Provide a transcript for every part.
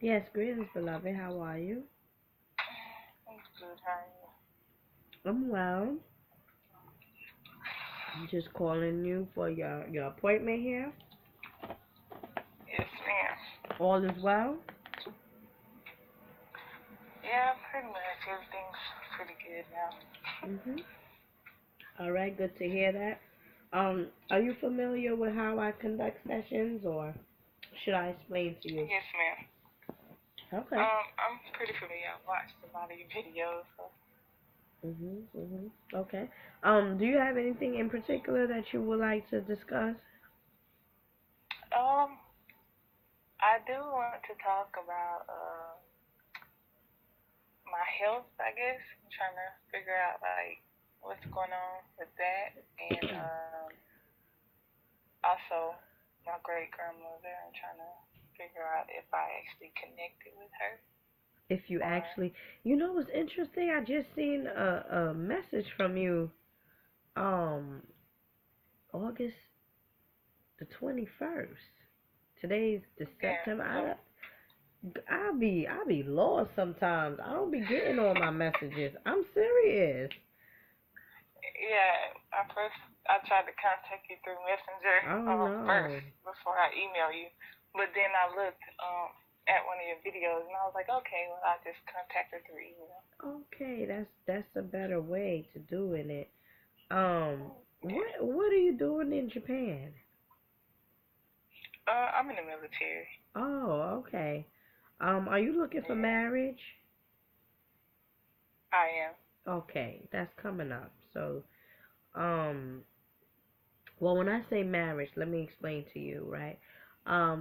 Yes, greetings, beloved. How are you? I'm good, how are you? I'm well. I'm just calling you for your appointment here. Yes, ma'am. All is well? Yeah, pretty much. Everything's pretty good now. Mhm. All right, good to hear that. Are you familiar with how I conduct sessions, or should I explain to you? Yes, ma'am. Okay. I'm pretty familiar. I watched a lot of your videos. So. Okay. Do you have anything in particular that you would like to discuss? Um, I do want to talk about my health. I guess I'm trying to figure out like what's going on with that, and also my great grandmother. I'm trying to figure out if I actually connected with her If you or actually, what's interesting? I just seen a message from you. Um, August the 21st. Today's the yeah. September. So I be lost sometimes. I don't be getting all my messages. I'm serious. yeah, I tried to contact you through Messenger Oh first no. before I email you, but then I looked at one of your videos and I was like, okay, well I just contact her through email. Okay, that's a better way to doing it. Um, Yeah. what are you doing in Japan? I'm in the military. Oh, okay. Are you looking for Yeah, marriage? I am. Okay, that's coming up. So, um, well, when I say marriage, let me explain to you, right?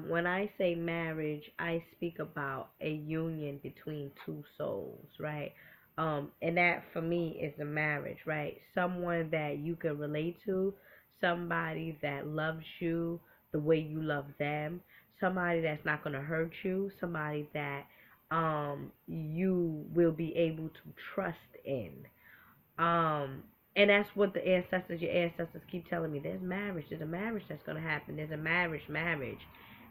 When I say marriage, I speak about a union between two souls, right? And that for me is a marriage, right? Someone that you can relate to, somebody that loves you the way you love them, somebody that's not gonna hurt you, somebody that you will be able to trust in. Um, and that's what your ancestors keep telling me. There's marriage. There's a marriage that's gonna happen. There's a marriage.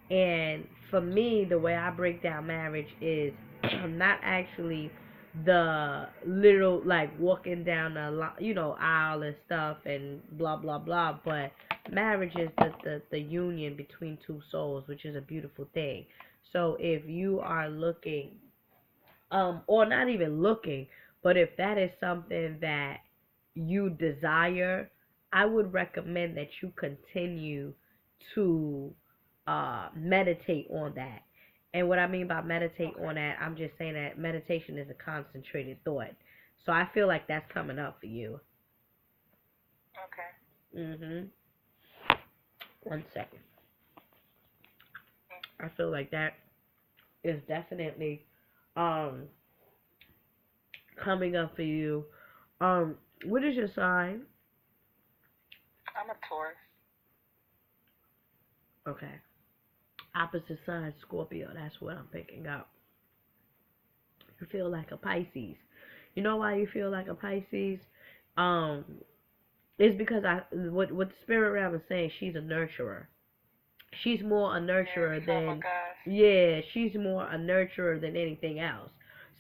And for me, the way I break down marriage is not actually the little like walking down the aisle and stuff and blah blah blah. But marriage is the union between two souls, which is a beautiful thing. So if you are looking, or not even looking, but if that is something that you desire, I would recommend that you continue to meditate on that. And what I mean by meditate Okay. on that, I'm just saying that meditation is a concentrated thought. So I feel like that's coming up for you. Okay. Mhm. One second. I feel like that is definitely um coming up for you. What is your sign? I'm a Taurus. Okay. Opposite sign, Scorpio. That's what I'm picking up. You feel like a Pisces. You know why you feel like a Pisces? Um, it's because what the spirit realm is saying. She's a nurturer. She's more a Yeah, nurturer some than, guys. yeah. She's more a nurturer than anything else.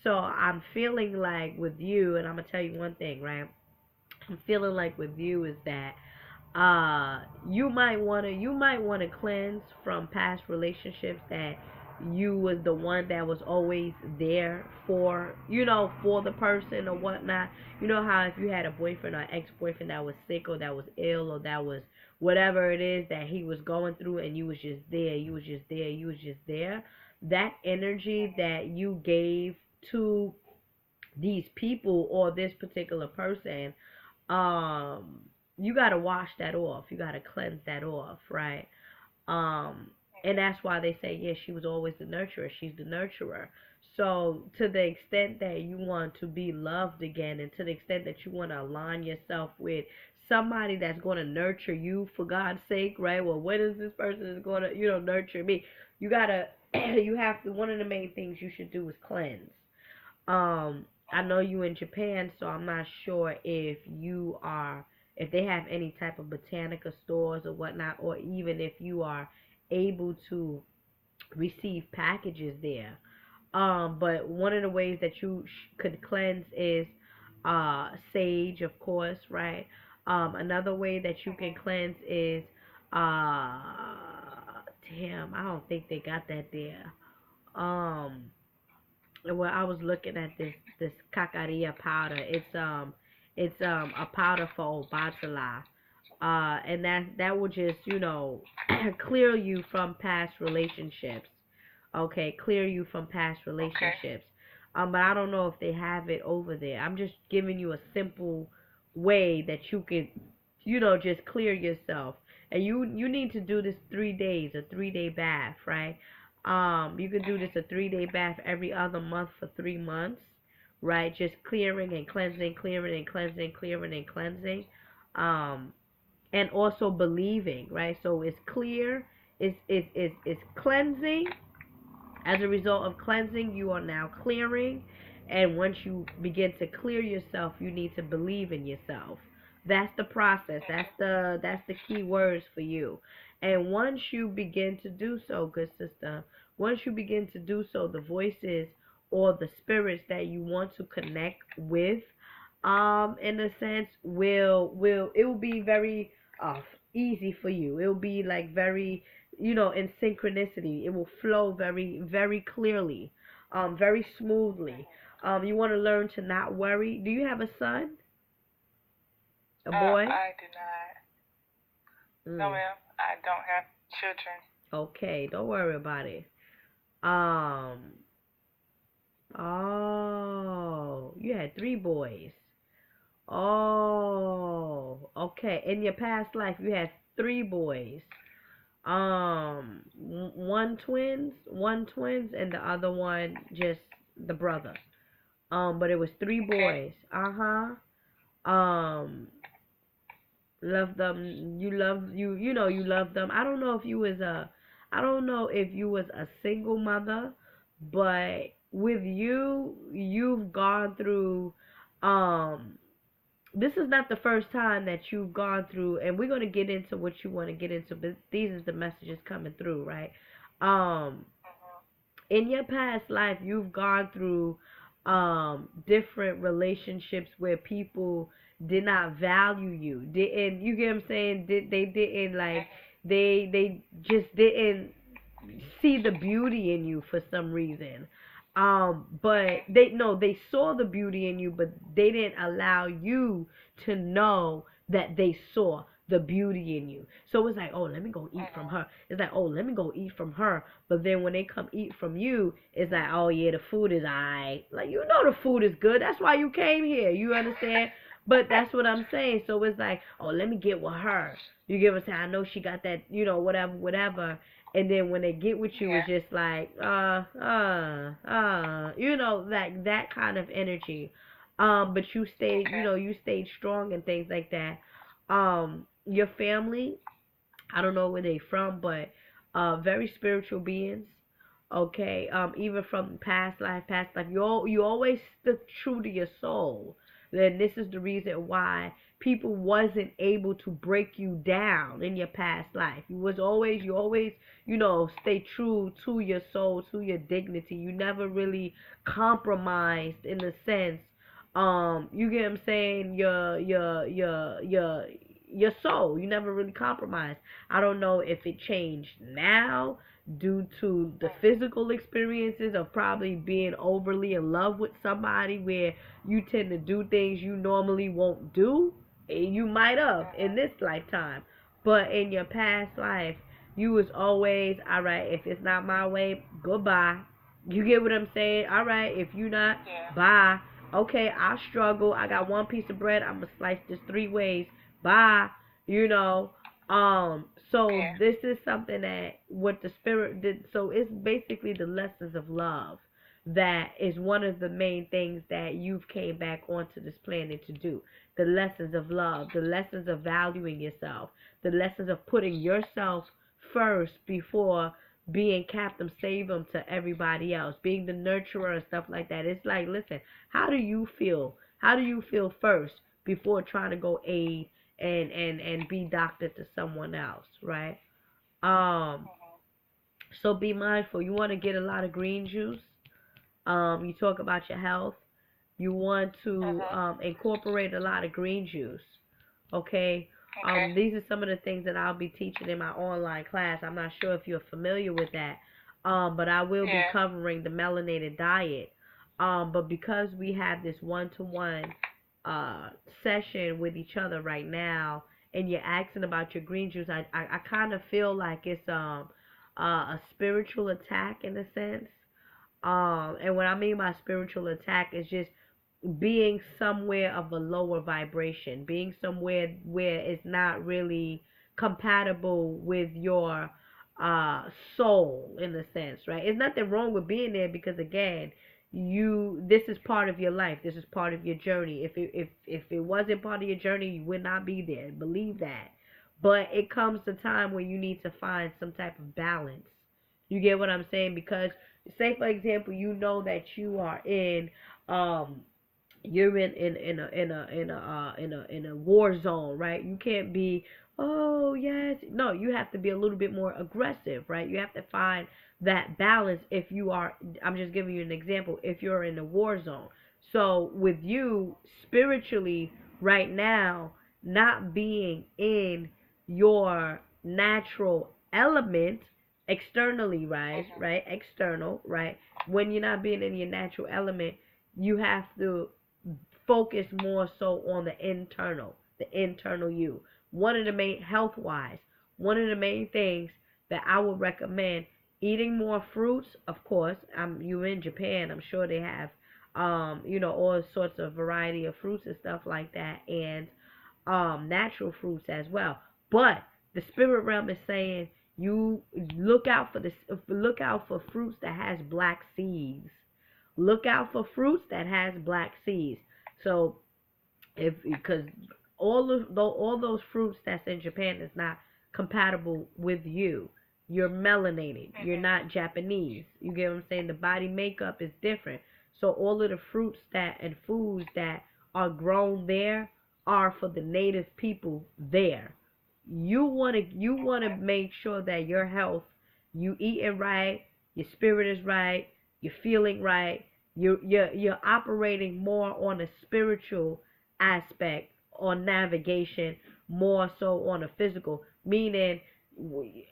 So I'm feeling like with you, and I'm gonna tell you one thing, right? I'm feeling like with you is that you might wanna cleanse from past relationships that you was the one that was always there for the person or whatnot. You know how if you had a boyfriend or ex-boyfriend that was sick or that was ill or that was whatever it is that he was going through, and you was just there, you was just there. That energy Mhm. that you gave to these people or this particular person, um you got to wash that off, you got to cleanse that off, right? um and Okay. that's why they say, yes, she was always the nurturer, she's the nurturer. So to the extent that you want to be loved again, and to the extent that you want to align yourself with somebody that's going to nurture you, for God's sake, right? Well, when is this person is going to nurture me? You gotta you have to, one of the main things you should do is cleanse. I know Mhm. you in Japan, so I'm not sure if they have any type of botanica stores or whatnot, or even if you are able to receive packages there. But one of the ways that you could cleanse is sage, of course, right? Another way that you can Mhm. cleanse is uh damn, I don't think they got that there. Um well, I was looking at this cacaria powder. It's a powder for Obatala. And that will just, clear you from past relationships. Okay, clear you from past Okay. relationships. But I don't know if they have it over there. I'm just giving you a simple way that you could, just clear yourself. And you need to do this 3 days, a 3 day bath, right? You can do this Mhm. a 3 day bath every other month for 3 months, right? Just clearing and cleansing, clearing and cleansing, clearing and cleansing. Um, and also believing, right? So it's clear, it's cleansing. As a result of cleansing, you are now clearing, and once you begin to clear yourself, you need to believe in yourself. That's the process. Mhm. That's the key words for you. And once you begin to do so, good sister, once you begin to do so, the voices or the spirits that you want to connect with, in a sense, will it will be very easy for you. It will be like very, in synchronicity. It will flow very, very clearly, very smoothly. Mhm. You want to learn to not worry. Do you have a son? A boy? I did not. No, Mm, ma'am. I don't have children. okay, don't worry about it. Um, oh, you had three boys. Oh, okay. In your past life, you had three boys. One twins, and the other one just the brother. But it was three Okay. boys. Um, love them. You love them. I don't know if you was a single mother, but with you, you've gone through, um, this is not the first time that you've gone through, and we're gonna get into what you want to get into, but these is the messages coming through, right? Um, Mhm. in your past life, you've gone through different relationships where people did not value you, didn't, you get what I'm saying? They didn't like, Mhm. they just didn't see the beauty in you for some reason. But Mhm. they no, they saw the beauty in you, but they didn't allow you to know that they saw the beauty in you. So it's like, oh, let me go eat from Mhm. her. It's like, oh, let me go eat from her. But then when they come eat from you, it's like, oh yeah, the food is alright. Like, the food is good. That's why you came here. You understand? But that's what I'm saying. So it's like, oh, let me get with her. You get what I'm saying? I know she got that, whatever, whatever. And then when they get with you, Yeah. it's just like, like that kind of energy. But Okay. you stayed strong and things like that. Your family, I don't know where they from, but very spiritual beings. Okay, even from past life, you always stood true to your soul. Then this is the reason why people wasn't able to break you down in your past life. You always, stay true to your soul, to your dignity. You never really compromised in the sense, you get what I'm saying, your soul. You never really compromised. I don't know if it changed now due to the Mhm. physical experiences of probably being overly in love with somebody where you tend to do things you normally won't do. You might have in Mhm. this lifetime, but in your past life, you was always, all right, if it's not my way, goodbye. You get what I'm saying? All right, if you not, Yeah. bye. Okay, I struggle. I got one piece of bread. I'm gonna slice this three ways. Bye. You know. So Yeah. this is something that what the spirit did. So it's basically the lessons of love that is one of the main things that you've came back onto this planet to do. The lessons of love, the lessons of valuing yourself, the lessons of putting yourself first before being Captain Save 'em to everybody else, being the nurturer and stuff like that. It's like, listen, how do you feel? How do you feel first before trying to go aid and be doctor to someone else, right? Um, Mhm. so be mindful. You want to get a lot of green juice. You talk about your health. You want to Mhm. incorporate a lot of green juice. Okay. Okay. These are some of the things that I'll be teaching in my online class. I'm not sure if you're familiar with that, but I will be Yeah. covering the melanated diet. But because we have this one-to-one uh, session with each other right now, and you're asking about your green juice, I kind of feel like it's a spiritual attack in a sense. And what I mean by spiritual attack is just being somewhere of a lower vibration, being somewhere where it's not really compatible with your uh soul in a sense, right? There's nothing wrong with being there because again, this is part of your life. This is part of your journey. If it wasn't part of your journey, you would not be there. Believe that. But it comes to time where you need to find some type of balance. You get what I'm saying? Because say for example, you know that you are in um you're in a war zone, right? You can't be, oh yes, no, you have to be a little bit more aggressive, right? You have to find that balance. If you are, I'm just giving you an example, if you're in a war zone. So with you spiritually right now, not being in your natural element externally, right? Mhm. Right, external, right? When you're not being in your natural element, you have to focus more so on the internal you. One of the main health wise, one of the main things that I would recommend eating more fruits. Of course, you in Japan. I'm sure they have all sorts of variety of fruits and stuff like that, and natural fruits as well. But the spirit realm is saying you look out for fruits that has black seeds. Look out for fruits that has black seeds. So if because all those fruits that's in Japan is not compatible with you. You're melanated. You're Mhm. not Japanese. You get what I'm saying? The body makeup is different. So all of the fruits that and foods that are grown there are for the native people there. You wanna Okay. make sure that your health, you eating right, your spirit is right, you're feeling right, you're operating more on a spiritual aspect on navigation more so on a physical, meaning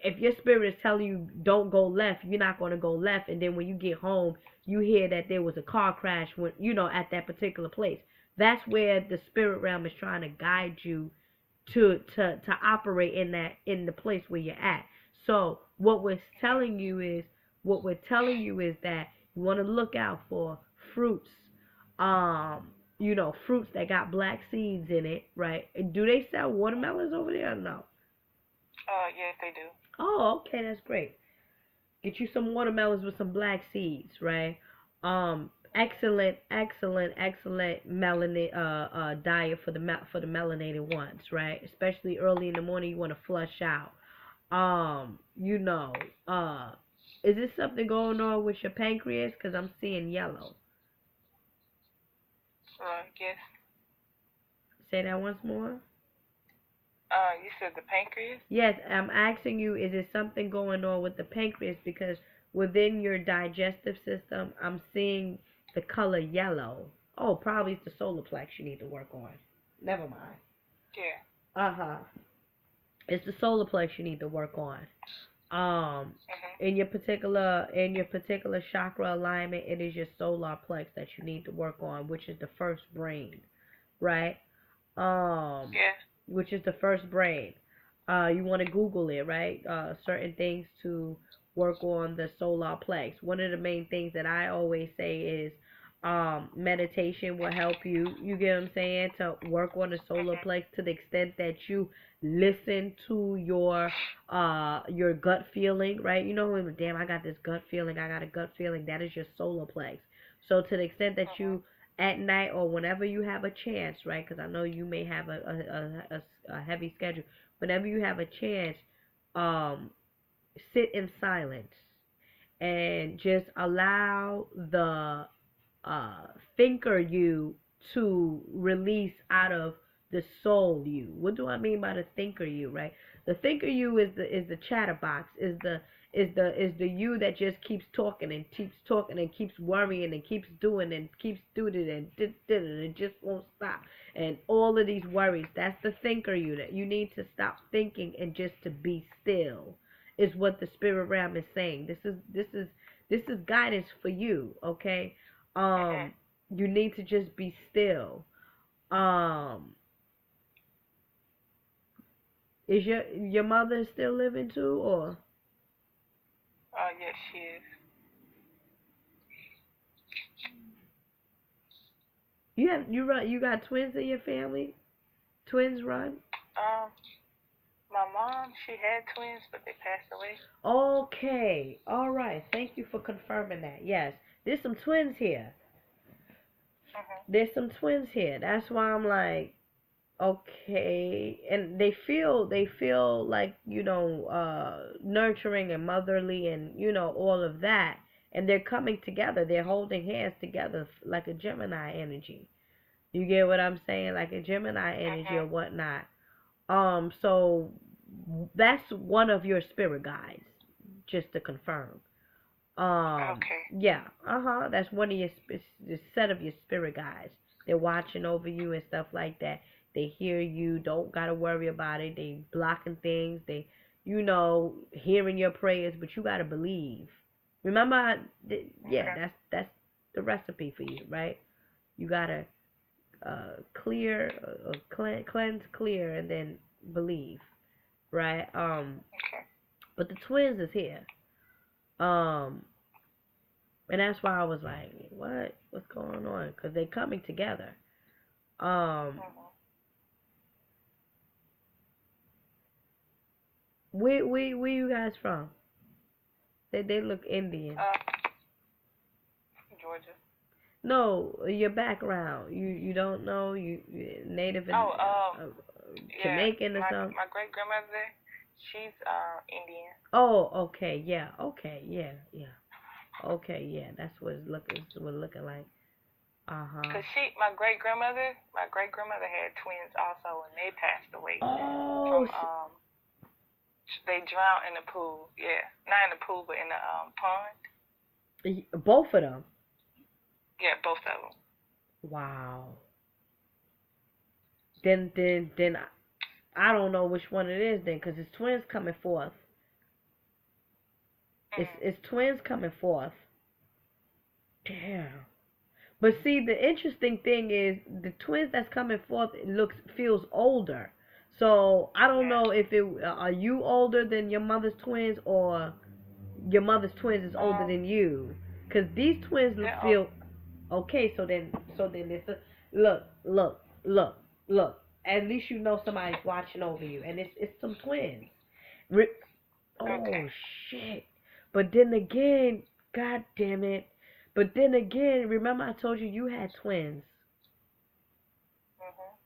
if your spirit is telling you don't go left, you're not going to go left, and then when you get home you hear that there was a car crash when at that particular place. That's where the spirit realm is trying to guide you to operate in the place where you're at. So what we're telling you is that you want to look out for fruits, fruits that got black seeds in it, right? Do they sell watermelons over there or no? Yes, they do. Oh, okay, that's great. Get you some watermelons with some black seeds, right? Excellent diet for the melanated ones, right? Especially early in the morning, you want to flush out. Um, you know, uh, is this something going on with your pancreas? Cause I'm seeing yellow. Yes. Say that once more. You said the pancreas. Yes, I'm asking you, is there something going on with the pancreas? Because within your digestive system, I'm seeing the color yellow. Oh, probably it's the solar plex you need to work on. Never mind. Yeah. Uh-huh. It's the solar plex you need to work on. Um, Mhm. in your particular chakra alignment, it is your solar plex that you need to work on, which is the first brain, right? Um, Yeah. which is the first brain. You want to Google it, right? Certain things to work on the solar plex. One of the main things that I always say is meditation will help you. You get what I'm saying? To work on the solar Mhm. plex to the extent that you listen to your gut feeling, right? You know when damn I got this gut feeling, I got a gut feeling, that is your solar plex. So to the extent that Mhm. you at night or whenever you have a chance, right? Because I know you may have a heavy schedule. Whenever you have a chance, um, sit in silence and just allow the uh, thinker you to release out of the soul you. What do I mean by the thinker you, right? The thinker you is the chatterbox, is is the you that just keeps talking and keeps worrying and keeps doing and keeps doing it and it just won't stop. And all of these worries, that's the thinker you, that you need to stop thinking and just to be still, is what the spirit realm is saying. This is guidance for you, okay? Mhm. You need to just be still. Um is your mother still living too, or Oh yes, she is. you got twins in your family? Twins run? Um, my mom, she had twins, but they passed away. Okay. All right. Thank you for confirming that. Yes. There's some twins here. Mhm. There's some twins here. That's why I'm like, okay. And they feel like, nurturing and motherly and, all of that. And they're coming together. They're holding hands together like a Gemini energy. You get what I'm saying? Like a Gemini energy or Mhm. whatnot. So that's one of your spirit guides, just to confirm. Okay. Yeah, that's one of the set of your spirit guides. They're watching over you and stuff like that. They hear you. Don't gotta worry about it. They blocking things. They, hearing your prayers, but you gotta believe. Remember, yeah, Okay. that's the recipe for you, right? You gotta clear, cleanse, clear, and then believe, right? Okay. But the twins is here. Um, and that's why I was like, what's going on? Because they coming together. Um, Mhm. where you guys from? They look Indian. Uh, Georgia. No, your background. You don't know you native and Oh, yeah. Jamaican or something. My great grandmother, she's Indian. Oh, okay, yeah, okay, yeah, yeah, okay, yeah. That's what it's looking like. Uh huh. Cause my great grandmother had twins also, and they passed away Oh, from they drowned in the pool. Yeah, not in the pool, but in the pond. both of them. Yeah, both of them. Wow. Then I don't know which one it is then, because it's twins coming forth. It's Mhm. it's twins coming forth. Damn. But see, the interesting thing is the twins that's coming forth feels older. So I don't Yeah. know if it are you older than your mother's twins, or your mother's twins is older Um, than you. Cause these twins they're feel okay. So then it's look. At least you know somebody's watching over you, and it's some twins. Re- okay. Oh shit. But then again, god damn it. But then again, remember I told you you had twins. Mhm.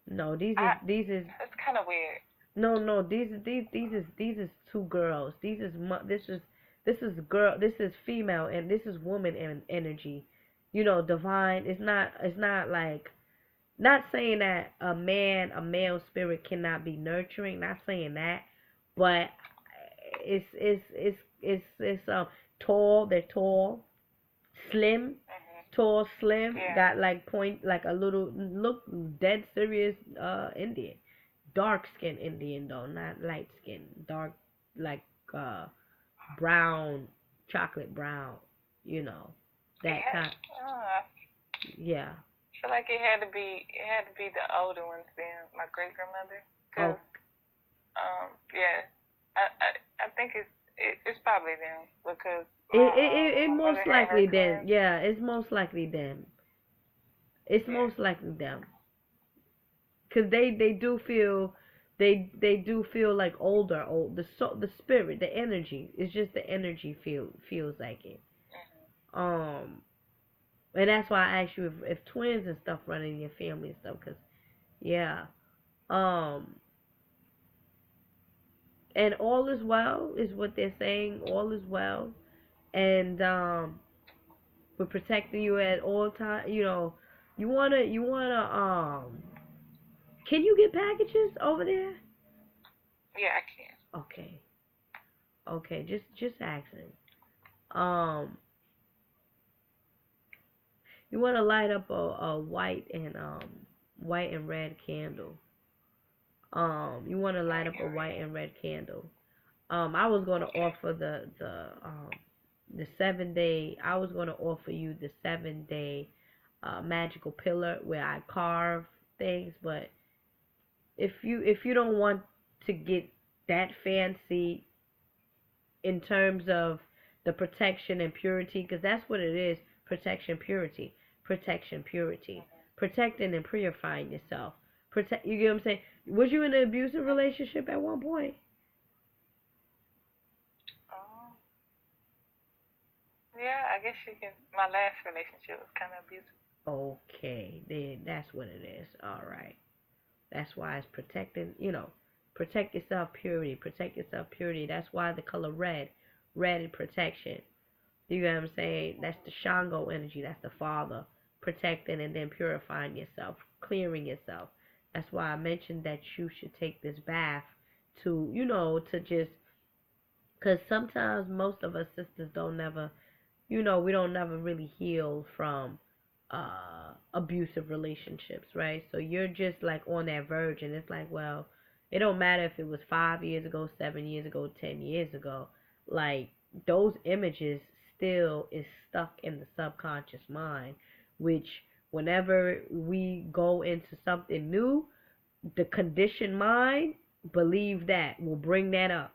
No, I these is It's kind of weird. no, these is two girls. This is girl, this is female, and this is woman energy. Divine. It's not like, not saying that a male spirit cannot be nurturing, not saying that, but it's tall, they're tall, slim, Mhm. tall, slim, Yeah. got like point, like a little look, dead serious Indian. Dark skin Indian though, not light skin. Dark, like uh brown, chocolate brown, you know. It That had. kind, I yeah. feel like it had to be the older ones then, my great grandmother. Oh, Cause yeah, I think it's probably them because it my mother most had her likely them. twins. Yeah, it's most likely them. It's Yeah. most likely them. Cause they do feel like older, the spirit, the energy. It's just the energy feels like it. Mhm. Um, and that's why I asked you if twins and stuff run in your family and stuff. Cause yeah. Um, and all is well is what they're saying. All is well, and we're protecting you at all time. You wanna. Can you get packages over there? Yeah, I can. Okay. Okay, just asking. Um, you want to light up a white and red candle. You want to light up White a and white red. and red candle. I was going to Okay. offer the 7 day. I was going to offer you the 7 day magical pillar where I carve things, but if you don't want to get that fancy in terms of the protection and purity, because that's what it is: protection, purity, protection, purity, Mhm. protecting and purifying yourself. Protect. You get what I'm saying? Was you in an abusive relationship at one point? Um, yeah, I guess you can. My last relationship was kind of abusive. Okay, then that's what it is. All right. That's why it's protecting, protect yourself, purity, protect yourself, purity. That's why the color red, red is protection. You know what I'm saying? That's the Shango energy. That's the father protecting and then purifying yourself, clearing yourself. That's why I mentioned that you should take this bath to, to just, because sometimes most of us sisters don't never, we don't never really heal from abusive relationships, right? So you're just like on that verge, and it's like, well, it don't matter if it was 5 years ago, 7 years ago, 10 years ago. Like those images still is stuck in the subconscious mind, which whenever we go into something new, the conditioned mind, believe that, will bring that up.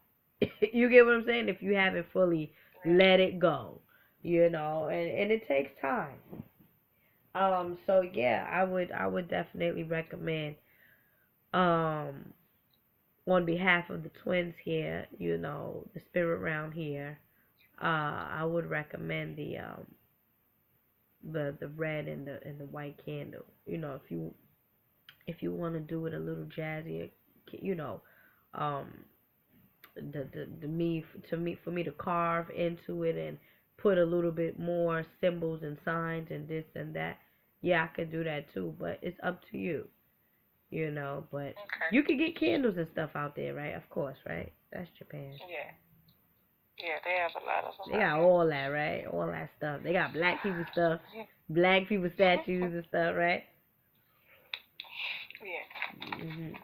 You get what I'm saying? If you haven't fully Yeah. let it go, and it takes time. So yeah, I would definitely recommend, um, on behalf of the twins here, the spirit round here, I would recommend the red and the white candle. If you want to do it a little jazzier, you know, um, the me to me for me to carve into it and put a little bit more symbols and signs and this and that. Yeah, I could do that too, but it's up to you. But Okay. you could get candles and stuff out there, right? Of course, right? That's Japan. Yeah. Yeah, they have a lot of them They out got here. all that, right? All that stuff. They got black people stuff, black people statues and stuff, right? Yeah. Mhm.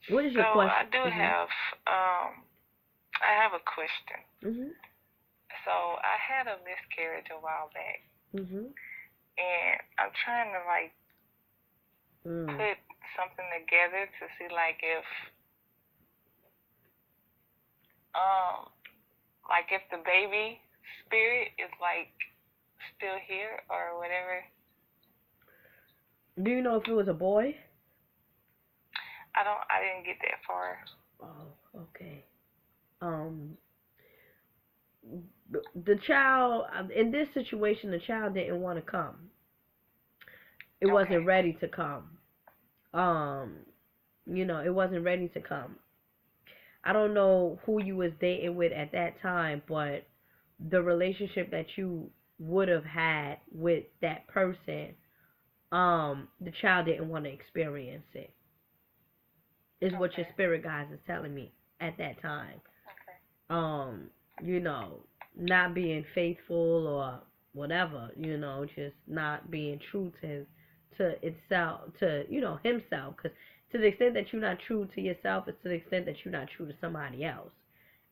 What is So your I question? do Mhm. have I have a question. Mhm. So I had a miscarriage a while back, Mhm. and I'm trying to like Mm. put something together to see like um if the baby spirit is like still here or whatever. Do you know if it was a boy? I didn't get that far. Oh, okay. Um, the child in this situation, the child didn't want to come. It Okay. wasn't ready to come. Um, it wasn't ready to come. I don't know who you was dating with at that time, but the relationship that you would have had with that person, the child didn't want to experience it. Is what your Okay. spirit guides is telling me at that time. Okay. Um, you know, not being faithful or whatever, just not being true to itself, to himself. Because to the extent that you're not true to yourself, it's to the extent that you're not true to somebody else.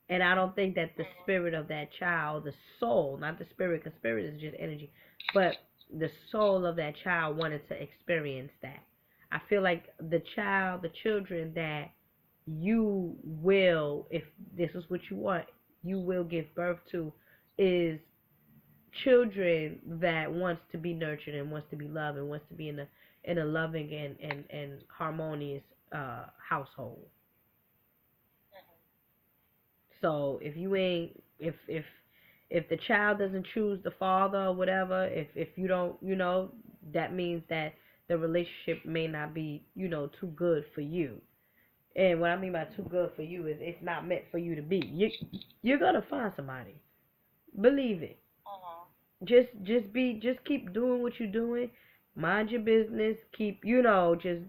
And I don't think that the Mhm. spirit of that child, the soul, not the spirit, because spirit is just energy, but the soul of that child wanted to experience that. I feel like the children that you will, if this is what you want, you will give birth to, is children that wants to be nurtured and wants to be loved and wants to be in a loving and harmonious household. So if you ain't if the child doesn't choose the father or whatever, if you don't, that means that the relationship may not be, too good for you. And what I mean by too good for you is it's not meant for you to be. You're gonna find somebody. Believe it. Mhm. Just keep doing what you're doing. Mind your business. Keep, just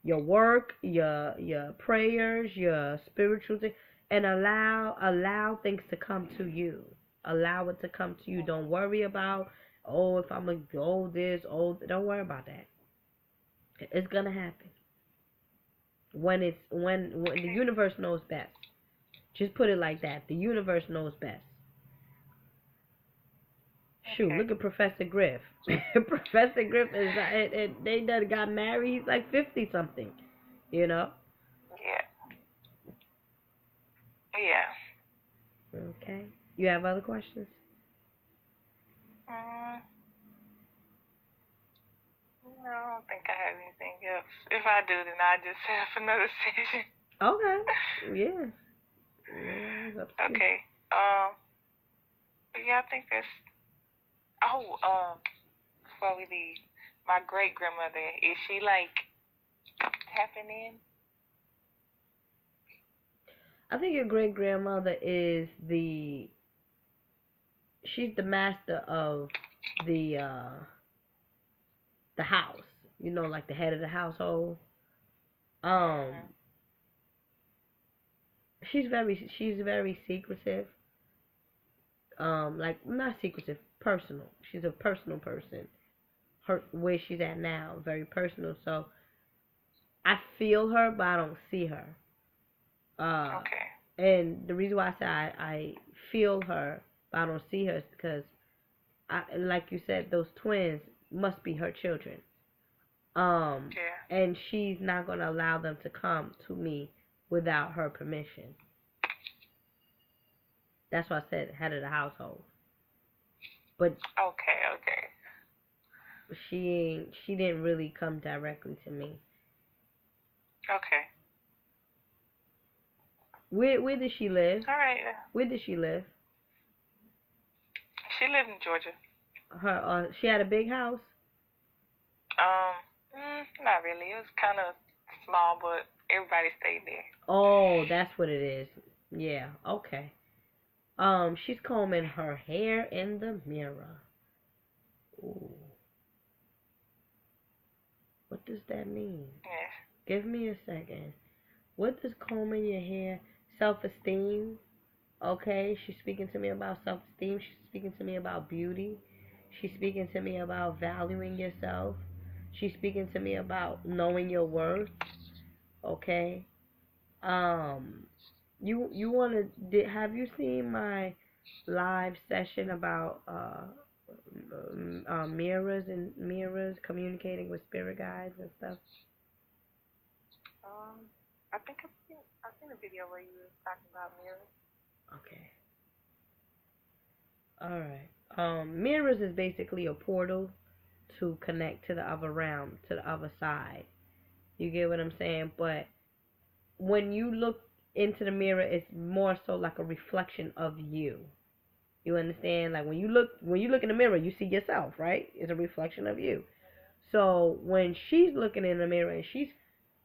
your work, your prayers, your spiritual thing. and allow things to come to you. Allow it to come to you. Don't worry about, oh, if I'm gonna go this, oh, don't worry about that. It's gonna happen when the universe knows best. Just put it like that. The universe knows best. Shoot, Okay. look at Professor Griff. Professor Griff they done got married. He's like 50 something. You know. Yeah. Yeah. Okay. You have other questions? Mm, no, I don't think I have anything else. If I do, then I just have another session. Okay. Yeah. Yeah, it's up to you. Okay. But yeah, I think that's. Oh, before we leave, my great grandmother, is she like tapping in? I think your great grandmother is she's the master of the house. You know, like the head of the household. Um, Mm-hmm. she's very secretive. Like not secretive, personal. She's a personal person. Her where she's at now, very personal. So I feel her, but I don't see her. Uh, Okay. and the reason why I say I feel her, but I don't see her is because like you said, those twins must be her children. Yeah. And she's not gonna allow them to come to me without her permission. That's why I said head of the household. But Okay. Okay. she didn't really come directly to me. Okay. Where did she live? All right. Where did she live? She lived in Georgia. She had a big house. Not really. It was kind of small, but everybody stayed there. Oh, that's what it is. Yeah, okay. She's combing her hair in the mirror. Ooh. What does that mean? Yes. Give me a second. What does combing your hair? Self-esteem. Okay, she's speaking to me about self-esteem. She's speaking to me about beauty. She's speaking to me about valuing yourself. She's speaking to me about knowing your worth. Okay. Um, you want to? Have you seen my live session about mirrors and mirrors communicating with spirit guides and stuff? I think I've seen a video where you were talking about mirrors. Okay. All right. Mirrors is basically a portal to connect to the other realm, to the other side. You get what I'm saying? But when you look into the mirror, it's more so like a reflection of you. You understand? Like when you look in the mirror, you see yourself, right? It's a reflection of you. So when she's looking in the mirror and she's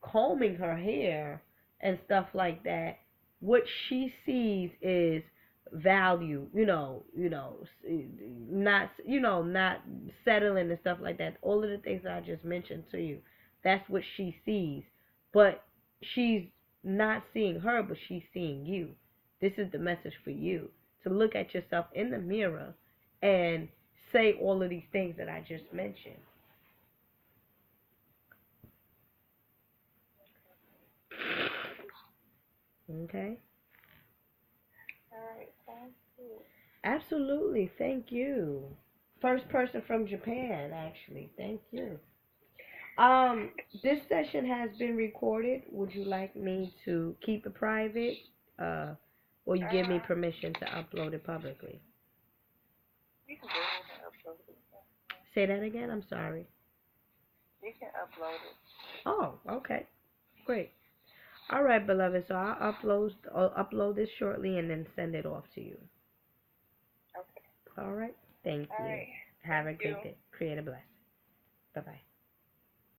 combing her hair and stuff like that, what she sees is value, not, not settling and stuff like that. All of the things that I just mentioned to you, that's what she sees. But she's not seeing her, but she's seeing you. This is the message for you to look at yourself in the mirror and say all of these things that I just mentioned. Okay? Alright, thank you. Absolutely. Thank you. First person from Japan, actually. Thank you. This session has been recorded. Would you like me to keep it private? Or you give me permission to upload it publicly? You can do it and upload it. Say that again? I'm sorry. You can upload it. Oh, okay. Great. All right, beloved. So I'll upload this shortly and then send it off to you. Okay. All right. Thank All you. right. Have a Thank you. great day. Create a blessing. Bye-bye.